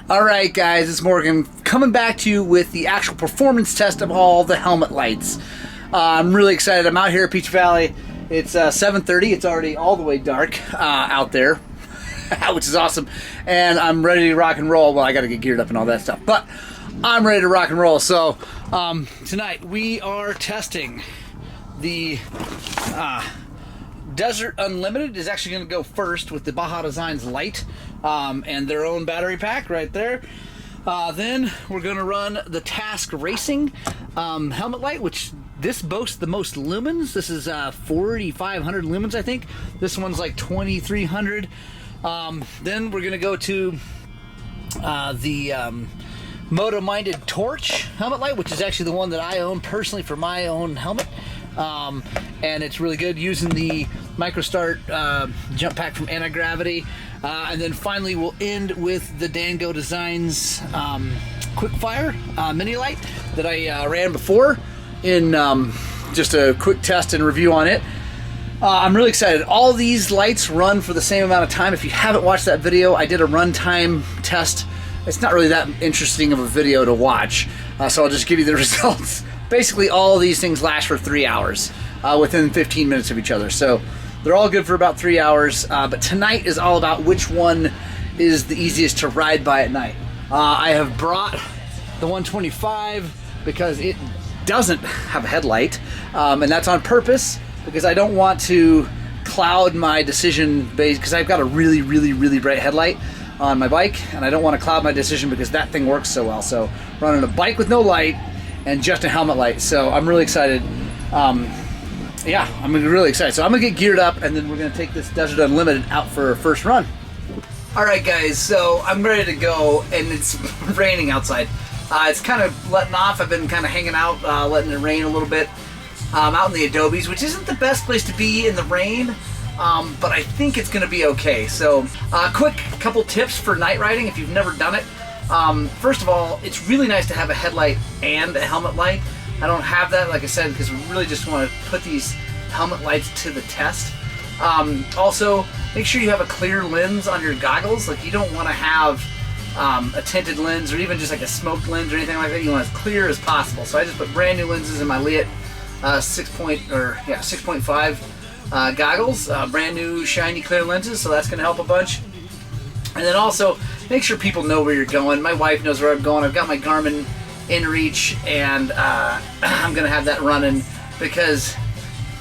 Alright guys, it's Morgan coming back to you with the actual performance test of all the helmet lights. I'm really excited. I'm out here at Peach Valley. It's 7:30. It's already all the way dark out there, which is awesome. And I'm ready to rock and roll. Well, I got to get geared up and all that stuff. But I'm ready to rock and roll. So tonight we are testing the Desert Unlimited. Is actually going to go first with the Baja Designs light and their own battery pack right there. Then we're going to run the Task Racing helmet light, which this boasts the most lumens. This is 4,500 lumens, I think. This one's like 2,300. Then we're going to go to the Moto-Minded Torch helmet light, which is actually the one that I own personally for my own helmet. And it's really good, using the MicroStart jump pack from Anti-Gravity. And then finally we'll end with the Dango Designs Quickfire mini light that I ran before in just a quick test and review on it. I'm really excited. All these lights run for the same amount of time. If you haven't watched that video, I did a runtime test. It's not really that interesting of a video to watch, so I'll just give you the results. Basically, all of these things last for 3 hours within 15 minutes of each other. So they're all good for about 3 hours. But tonight is all about which one is the easiest to ride by at night. I have brought the 125 because it doesn't have a headlight. And that's on purpose because I don't want to cloud my decision base, because I've got a really, really, really bright headlight on my bike. And I don't want to cloud my decision because that thing works so well. So running a bike with no light and just a helmet light. So I'm really excited. Yeah, I'm really excited. So I'm gonna get geared up and then we're gonna take this Desert Unlimited out for a first run. All right guys, so I'm ready to go and it's raining outside. It's kind of letting off. I've been kind of hanging out, letting it rain a little bit out in the Adobes, which isn't the best place to be in the rain, but I think it's gonna be okay. So quick couple tips for night riding if you've never done it. First of all, it's really nice to have a headlight and a helmet light. I don't have that, like I said, because we really just want to put these helmet lights to the test. Also, make sure you have a clear lens on your goggles. Like, you don't want to have a tinted lens or even just like a smoked lens or anything like that. You want it as clear as possible. So I just put brand new lenses in my Leot 6.5 goggles, brand new shiny clear lenses. So that's going to help a bunch. And then also, make sure people know where you're going. My wife knows where I'm going. I've got my Garmin InReach, and I'm going to have that running because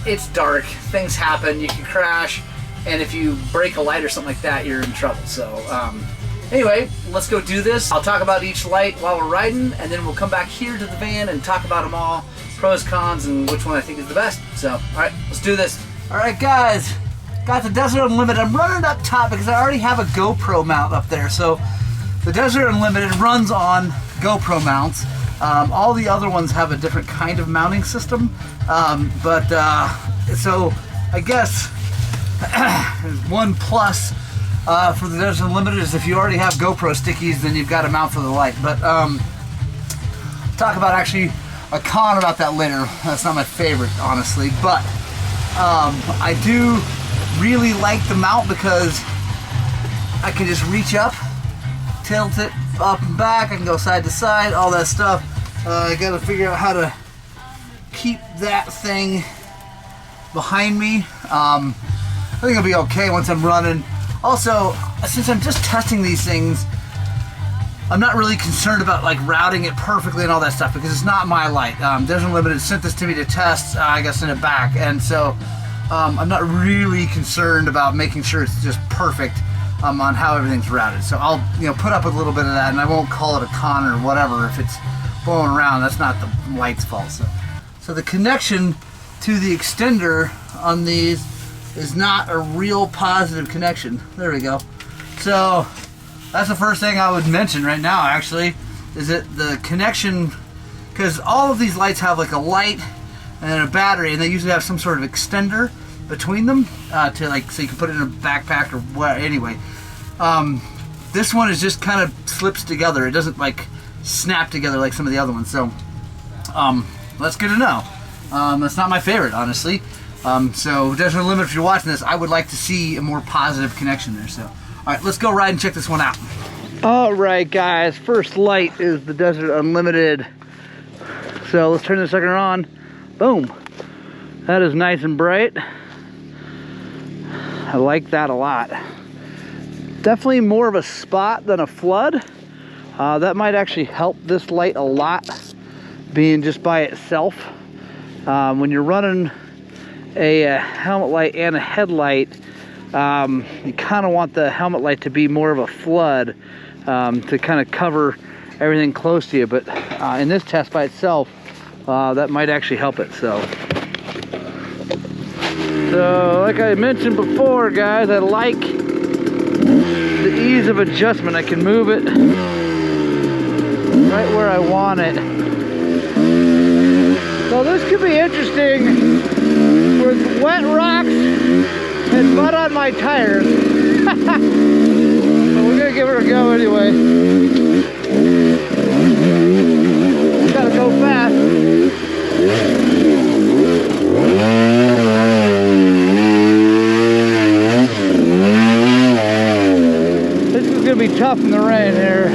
it's dark. Things happen. You can crash, and if you break a light or something like that, you're in trouble. So anyway, let's go do this. I'll talk about each light while we're riding, and then we'll come back here to the van and talk about them all, pros, cons, and which one I think is the best. So, all right, let's do this. All right, guys. Got the Desert Unlimited. I'm running up top because I already have a GoPro mount up there. So the Desert Unlimited runs on GoPro mounts. All the other ones have a different kind of mounting system. So I guess one plus for the Desert Unlimited is if you already have GoPro stickies, then you've got a mount for the light. But talk about actually a con about that later. That's not my favorite, honestly. But I do really like the mount because I can just reach up, tilt it up and back, I can go side to side, all that stuff. I gotta figure out how to keep that thing behind me. I think it'll be okay once I'm running. Also, since I'm just testing these things, I'm not really concerned about like routing it perfectly and all that stuff because it's not my light. Desert Unlimited sent this to me to test. I got sent it back, and so I'm not really concerned about making sure it's just perfect on how everything's routed. So I'll put up with a little bit of that, and I won't call it a con or whatever if it's blowing around. That's not the light's fault. So the connection to the extender on these is not a real positive connection. There we go. So that's the first thing I would mention right now, actually, is that the connection, because all of these lights have like a light and then a battery, and they usually have some sort of extender between them to like, so you can put it in a backpack or what. Anyway, this one is just kind of slips together. It doesn't like snap together like some of the other ones. So that's good to know. That's not my favorite, honestly. So Desert Unlimited, if you're watching this, I would like to see a more positive connection there. So all right, let's go ride and check this one out. All right, guys, first light is the Desert Unlimited. So let's turn this sucker on. Boom. That is nice and bright. I like that a lot. Definitely more of a spot than a flood. That might actually help this light a lot, being just by itself. When you're running a helmet light and a headlight, you kind of want the helmet light to be more of a flood, to kind of cover everything close to you. But in this test by itself, that might actually help it. So like I mentioned before, guys, I like the ease of adjustment. I can move it right where I want it. So this could be interesting with wet rocks and mud on my tires. But we're gonna give it a go anyway. Gotta go fast. This is gonna be tough in the rain here.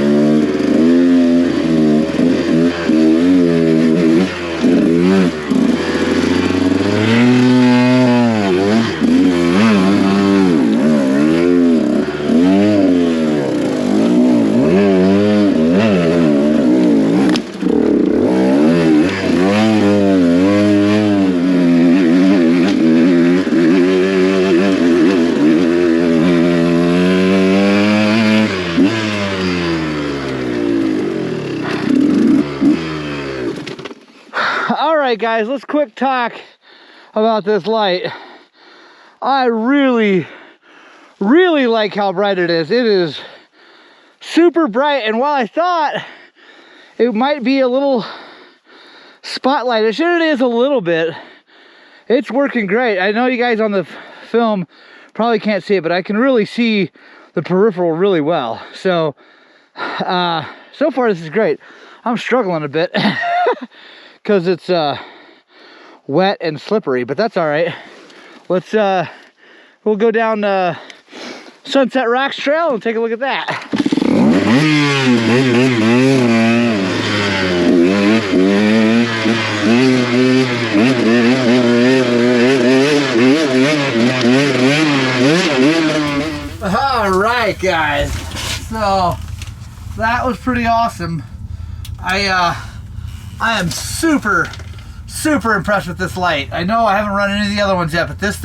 Alright guys, let's quick talk about this light. I really like how bright it is. It is super bright, and while I thought it might be a little spotlight-ish, it is a little bit. It's working great. I know you guys on the film probably can't see it, but I can really see the peripheral really well. So, so far this is great. I'm struggling a bit because it's wet and slippery, but that's all right. Let's we'll go down Sunset Rocks Trail and take a look at that. All right, guys. So that was pretty awesome. I am super impressed with this light. I know I haven't run any of the other ones yet, but this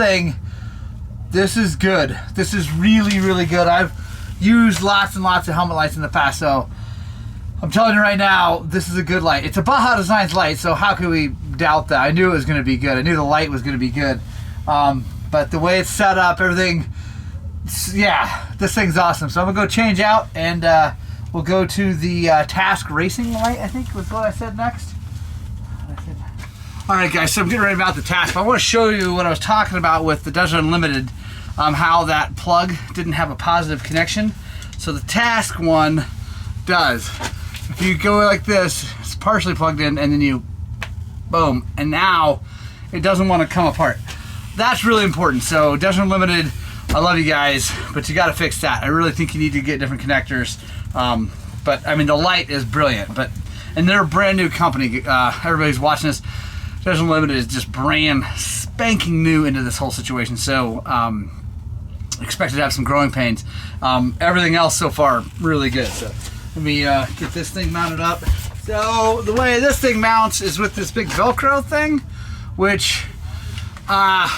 is good. This is really good. I've used lots and lots of helmet lights in the past, so I'm telling you right now, this is a good light. It's a Baja Designs light, so how could we doubt that? I knew it was going to be good. I knew the light was going to be good. But the way it's set up, everything, yeah, this thing's awesome. So I'm going to go change out, and we'll go to the Task Racing light, I think was what I said next. Alright guys, so I'm getting ready about the Task. But I want to show you what I was talking about with the Desert Unlimited, how that plug didn't have a positive connection. So the Task one does. If you go like this, it's partially plugged in, and then you, boom, and now it doesn't want to come apart. That's really important. So Desert Unlimited, I love you guys, but you got to fix that. I really think you need to get different connectors. But I mean, the light is brilliant, and they're a brand new company. Everybody's watching this. Desert Unlimited is just brand spanking new into this whole situation. So expected to have some growing pains. Everything else so far really good. So let me get this thing mounted up. So the way this thing mounts is with this big Velcro thing, which I'm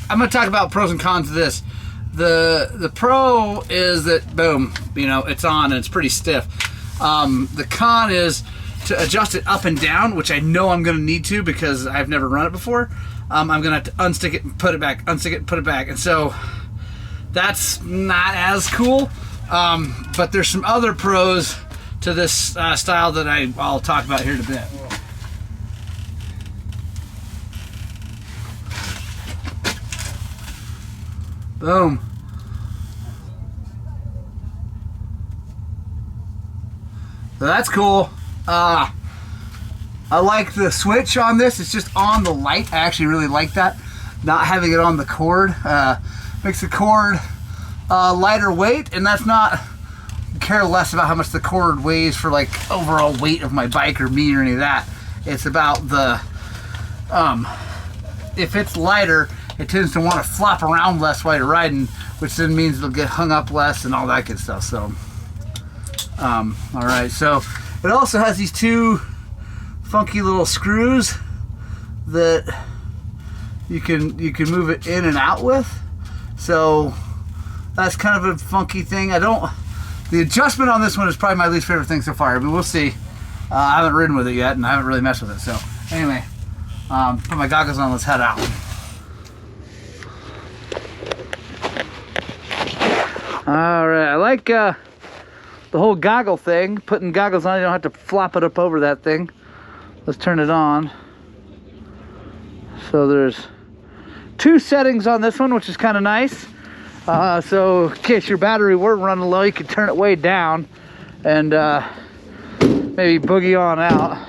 going to talk about pros and cons of this. The pro is that, boom, you know, it's on and it's pretty stiff. The con is to adjust it up and down, which I know I'm going to need to because I've never run it before. I'm going to have to unstick it and put it back, unstick it and put it back. And so that's not as cool. But there's some other pros to this style that I'll talk about here in a bit. Boom. So that's cool. I like the switch on this. It's just on the light. I actually really like that. Not having it on the cord makes the cord lighter weight, and that's not care less about how much the cord weighs for like overall weight of my bike or me or any of that. It's about the, if it's lighter, it tends to want to flop around less while you're riding, which then means it'll get hung up less and all that good stuff. So, all right. So it also has these two funky little screws that you can move it in and out with. So that's kind of a funky thing. The adjustment on this one is probably my least favorite thing so far, but we'll see. I haven't ridden with it yet, and I haven't really messed with it. So anyway, put my goggles on, let's head out. All right, I like the whole goggle thing. Putting goggles on, you don't have to flop it up over that thing. Let's turn it on. So there's 2 settings on this one, which is kind of nice. So in case your battery were running low, you could turn it way down and maybe boogie on out.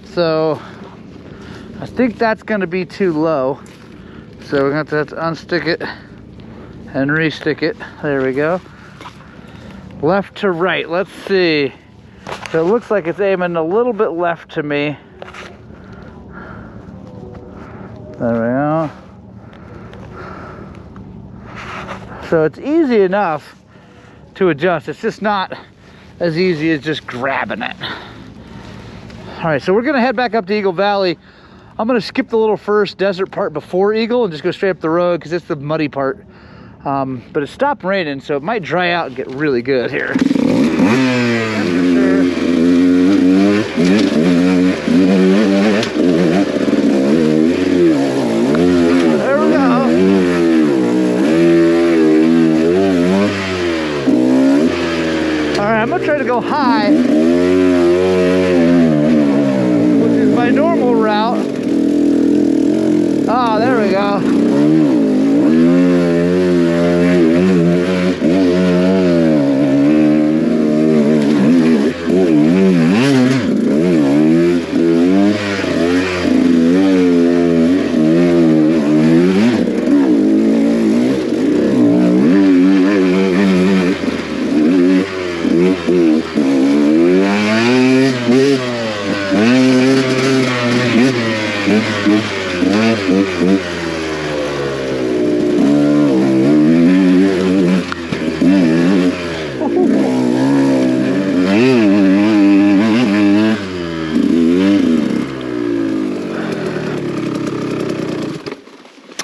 So I think that's going to be too low. So we're going to have to unstick it and re-stick it. There we go. Left to right. Let's see. So it looks like it's aiming a little bit left to me. There we go. So it's easy enough to adjust. It's just not as easy as just grabbing it. All right, so we're gonna head back up to Eagle Valley. I'm gonna skip the little first desert part before Eagle and just go straight up the road because it's the muddy part. But it stopped raining, so it might dry out and get really good here. There we go. All right, I'm gonna try to go high, which is my normal route. Oh, there we go.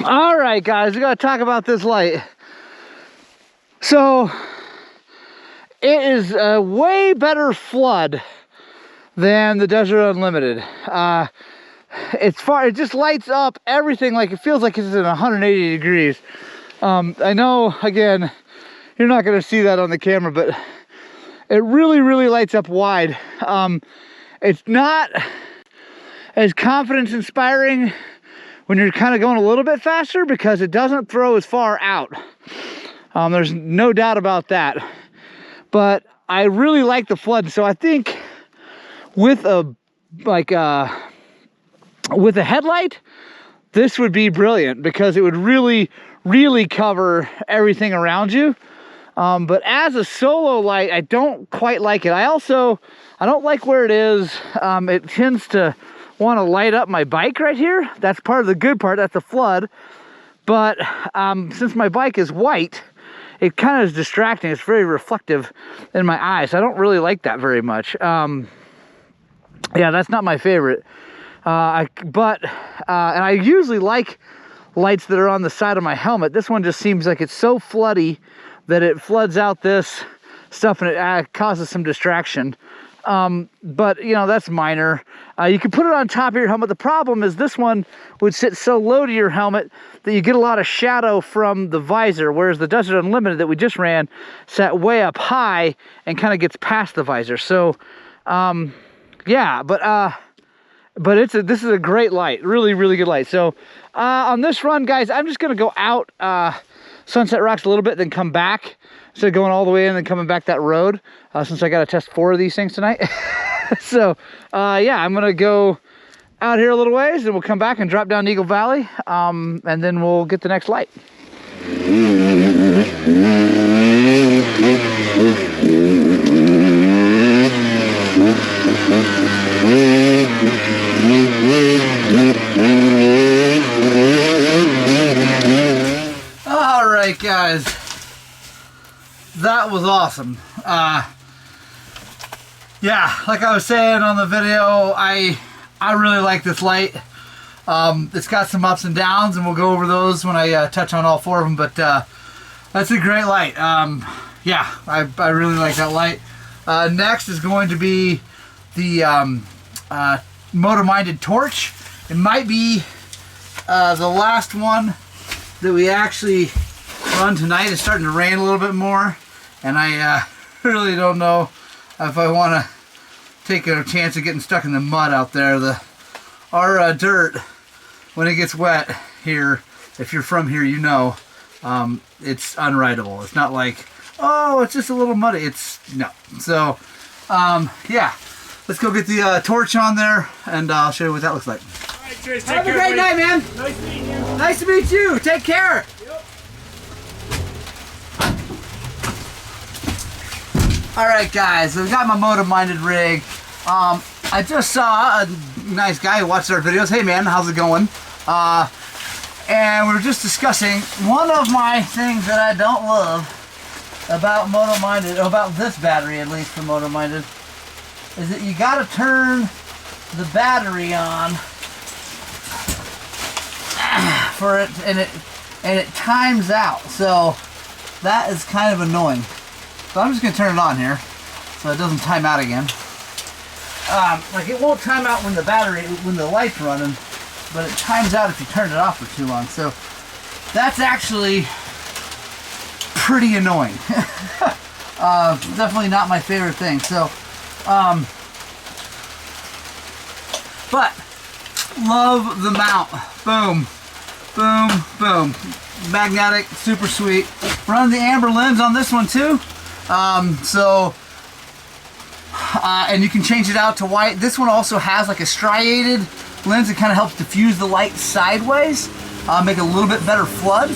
All right, guys, we gotta talk about this light. So it is a way better flood than the Desert Unlimited. It just lights up everything, like it feels like it's in 180 degrees. I know, again, you're not gonna see that on the camera, but it really, really lights up wide. It's not as confidence inspiring when you're kind of going a little bit faster because it doesn't throw as far out. There's no doubt about that. But I really like the flood. So I think with a headlight, this would be brilliant because it would really, really cover everything around you. But as a solo light, I don't quite like it. I don't like where it is. It tends to want to light up my bike right here. That's part of the good part. That's the flood. But since my bike is white, it kind of is distracting. It's very reflective in my eyes. I don't really like that very much. Yeah, that's not my favorite. And I usually like lights that are on the side of my helmet. This one just seems like it's so floody that it floods out this stuff and it causes some distraction. But you know, that's minor. You can put it on top of your helmet. The problem is this one would sit so low to your helmet that you get a lot of shadow from the visor, whereas the Desert Unlimited that we just ran sat way up high and kind of gets past the visor. So yeah, but this is a great light, really, really good light. So on this run, guys, I'm just gonna go out Sunset Rocks a little bit, then come back instead of going all the way in and then coming back that road, since I got to test 4 of these things tonight. So yeah, I'm gonna go out here a little ways and we'll come back and drop down Eagle Valley, and then we'll get the next light. that was awesome. Yeah, like I was saying on the video, I really like this light. It's got some ups and downs, and we'll go over those when I touch on all 4 of them, but that's a great light. Yeah, I really like that light. Next is going to be the Motor-Minded torch. It might be the last one that we actually run tonight. It's starting to rain a little bit more, and I really don't know if I want to take a chance of getting stuck in the mud out there. Our dirt, when it gets wet here, if you're from here, you know, it's unrideable. It's not like, oh, it's just a little muddy. It's no. So, yeah, let's go get the torch on there, and I'll show you what that looks like. All right, Trace, have a great night, man. Nice meeting you. Nice to meet you. Take care. Yep. All right, guys, so we got my Motor-Minded rig. I just saw a nice guy who watches our videos. Hey, man, how's it going? And we were just discussing one of my things that I don't love about Motor-Minded, about this battery at least for Motor-Minded, is that you got to turn the battery on for it, and it times out. So that is kind of annoying. So I'm just going to turn it on here so it doesn't time out again. Like it won't time out when the light's running, but it times out if you turn it off for too long. So that's actually pretty annoying. Definitely not my favorite thing. So, but love the mount. Boom, boom, boom. Magnetic, super sweet. Run the amber lens on this one too. And you can change it out to white. This one also has like a striated lens that kind of helps diffuse the light sideways, make a little bit better flood.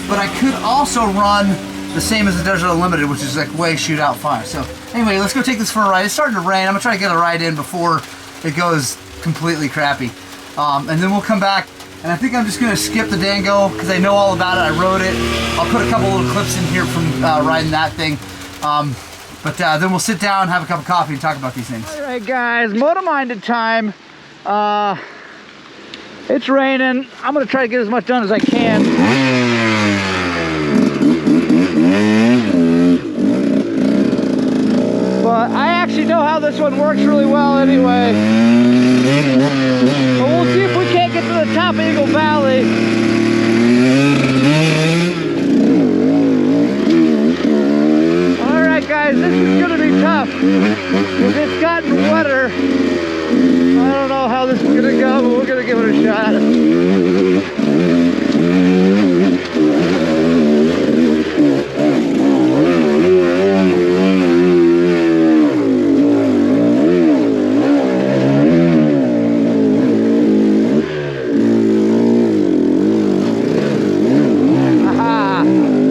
But I could also run the same as the Desert Unlimited, which is like way shoot out fire. So anyway, let's go take this for a ride. It's starting to rain. I'm gonna try to get a ride in before it goes completely crappy. And then we'll come back, and I think I'm just gonna skip the Dango because I know all about it. I rode it. I'll put a couple little clips in here from riding that thing. But then we'll sit down, have a cup of coffee, and talk about these things. All right, guys, Motor-Minded time. It's raining. I'm gonna try to get as much done as I can. But I actually know how this one works really well anyway. But we'll see if we can't get to the top of Eagle Valley. Guys, this is going to be tough because it's gotten wetter. I don't know how this is going to go, but we're going to give it a shot. Aha!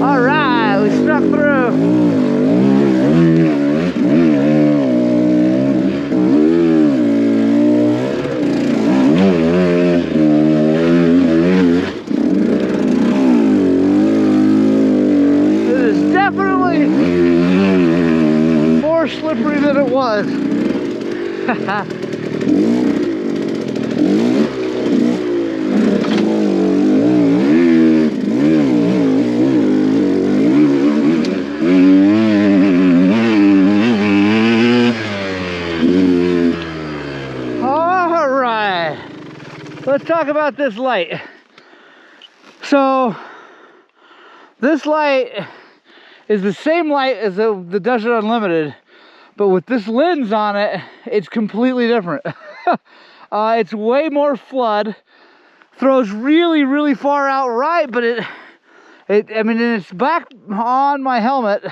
All right, we snuck through. Slippery than it was. All right, let's talk about this light. So this light is the same light as the Desert Unlimited, but with this lens on it, it's completely different. It's way more flood, throws really, really far out right, but I mean, it's back on my helmet,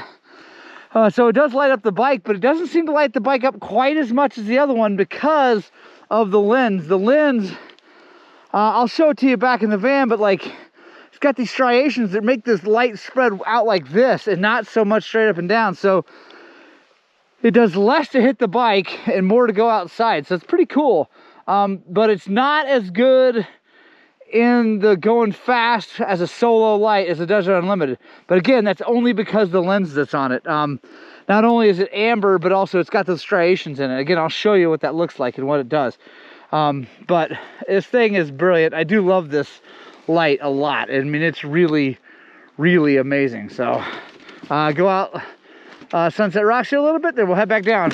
so it does light up the bike, but it doesn't seem to light the bike up quite as much as the other one because of the lens. The lens, I'll show it to you back in the van, but like, it's got these striations that make this light spread out like this and not so much straight up and down. So it does less to hit the bike and more to go outside. So it's pretty cool. But it's not as good in the going fast as a solo light as it does it unlimited. But again, that's only because the lens that's on it. Not only is it amber, but also it's got those striations in it. Again, I'll show you what that looks like and what it does. But this thing is brilliant. I do love this light a lot. I mean, it's really, really amazing. So go out Sunset Rocks here a little bit, then we'll head back down.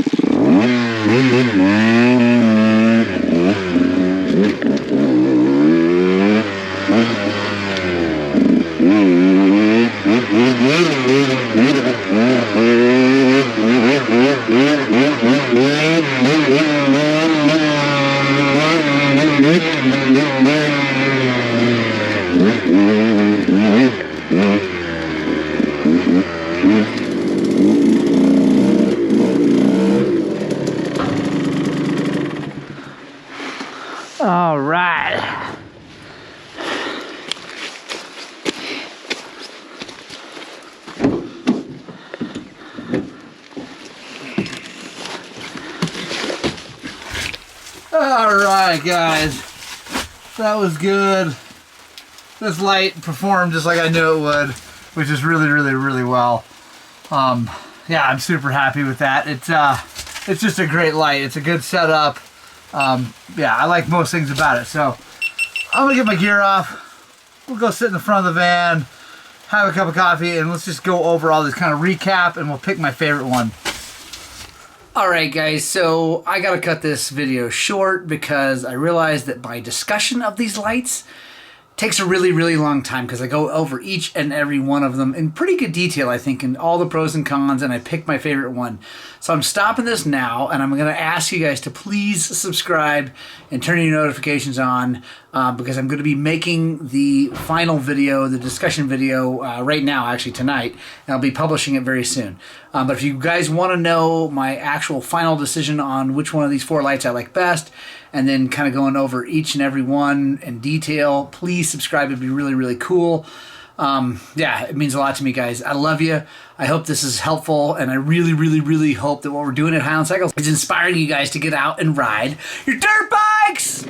All right. All right, guys. That was good. This light performed just like I knew it would, which is really, really, really well. Yeah, I'm super happy with that. It's just a great light. It's a good setup. Yeah, I like most things about it. So I'm gonna get my gear off. We'll go sit in the front of the van, have a cup of coffee, and let's just go over all this kind of recap, and we'll pick my favorite one. Alright guys, so I gotta cut this video short because I realized that my discussion of these lights takes a really, really long time because I go over each and every one of them in pretty good detail, I think, in all the pros and cons, and I pick my favorite one. So I'm stopping this now, and I'm going to ask you guys to please subscribe and turn your notifications on because I'm going to be making the final video, the discussion video, right now, actually tonight, and I'll be publishing it very soon. But if you guys want to know my actual final decision on which one of these 4 lights I like best, and then kind of going over each and every one in detail, please subscribe. It'd be really, really cool. Yeah, it means a lot to me, guys. I love you. I hope this is helpful, and I really, really, really hope that what we're doing at Highland Cycles is inspiring you guys to get out and ride your dirt bikes!